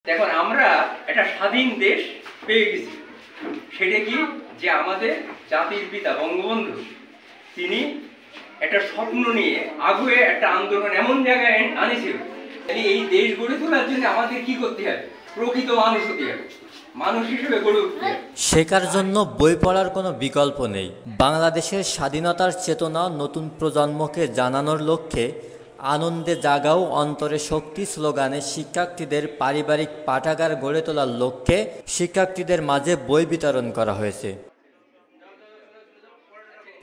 দেখুন আমরা একটা স্বাধীন দেশ পেয়ে গেছি। সেটা কি যে আমাদের জাতির পিতা বঙ্গবন্ধু তিনি একটা স্বপ্ন নিয়ে আগুয়ে একটা আন্দোলন এমন জায়গায় আনেছিল। এই দেশ গড়ে তোলার জন্য আমাদের কি করতে হবে? প্রকৃত মানুষ হতে হবে, মানুষ হিসেবে গড়ে উঠতে হবে। শেখার জন্য বই পড়ার কোনো বিকল্প নেই। বাংলাদেশের স্বাধীনতার চেতনা নতুন প্রজন্মকে জানানোর লক্ষ্যে আনন্দে জাগাও অন্তরে শক্তি স্লোগানে শিক্ষার্থীদের পারিবারিক পাঠাগার গড়ে তোলার লক্ষ্যে শিক্ষার্থীদের মাঝে বই বিতরণ করা হয়েছে।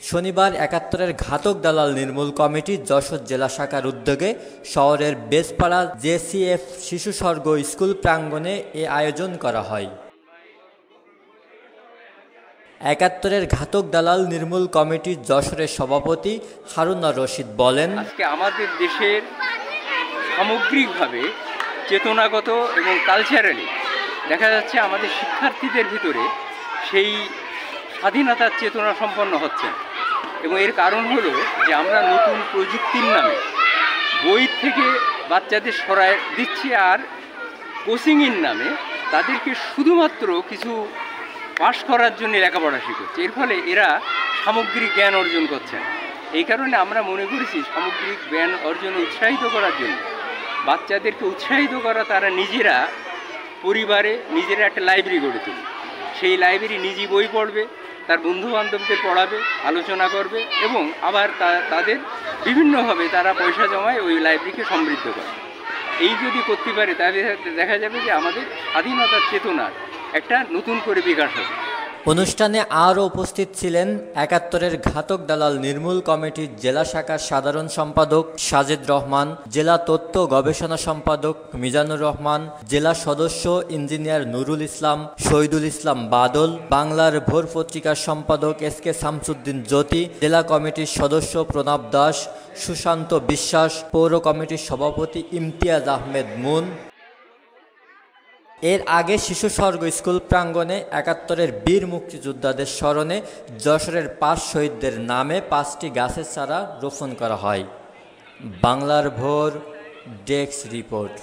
শনিবার ৭১-এর ঘাতক দালাল নির্মূল কমিটি যশোর জেলা শাখার উদ্যোগে শহরের বেজপাড়া জেসিএফ শিশু স্বর্গ স্কুল প্রাঙ্গণে এ আয়োজন করা হয়। ৭১-এর ঘাতক দালাল নির্মূল কমিটি যশোরের সভাপতি হারুনা রশিদ বলেন, আজকে আমাদের দেশের সামগ্রিকভাবে চেতনাগত এবং কালচারালি দেখা যাচ্ছে আমাদের শিক্ষার্থীদের ভিতরে সেই স্বাধীনতার চেতনা সম্পন্ন হচ্ছে। এবং এর কারণ হলো যে আমরা নতুন প্রযুক্তির নামে বই থেকে বাচ্চাদের সরায় দিচ্ছি, আর কোচিংয়ের নামে তাদেরকে শুধুমাত্র কিছু পাশ করার জন্য লেখাপড়া শিখছে। এর ফলে এরা সামগ্রিক জ্ঞান অর্জন করছেন। এই কারণে আমরা মনে করেছি সামগ্রিক জ্ঞান অর্জনে উৎসাহিত করার জন্য বাচ্চাদেরকে উৎসাহিত করা, তারা নিজেরা পরিবারে নিজেরা একটা লাইব্রেরি গড়ে তুলবে। সেই লাইব্রেরি নিজেই বই পড়বে, তার বন্ধুবান্ধবদের পড়াবে, আলোচনা করবে এবং আবার তাদের বিভিন্নভাবে তারা পয়সা জমায় ওই লাইব্রেরিকে সমৃদ্ধ করে। এই যদি করতে পারে তাহলে দেখা যাবে যে আমাদের স্বাধীনতার চেতনার একটা নতুন করে বিকাশ হবে। অনুষ্ঠানে আরও উপস্থিত ছিলেন ৭১-এর ঘাতক দালাল নির্মূল কমিটির জেলা শাখার সাধারণ সম্পাদক সাজেদ রহমান, জেলা তথ্য গবেষণা সম্পাদক মিজানুর রহমান, জেলা সদস্য ইঞ্জিনিয়ার নুরুল ইসলাম, শহীদুল ইসলাম বাদল, বাংলার ভোর পত্রিকার সম্পাদক এসকে শামসুদ্দিন জ্যোতি, জেলা কমিটির সদস্য প্রণব দাস, সুশান্ত বিশ্বাস, পৌর কমিটির সভাপতি ইমতিয়াজ আহমেদ মুন। এর আগে শিশু স্বর্গ স্কুল প্রাঙ্গণে ৭১-এর বীর মুক্তিযোদ্ধাদের স্মরণে যশোরের ৫ শহীদদের নামে ৫টি গাছের চারা রোপণ করা হয়। বাংলার ভোর ডেস্ক রিপোর্ট।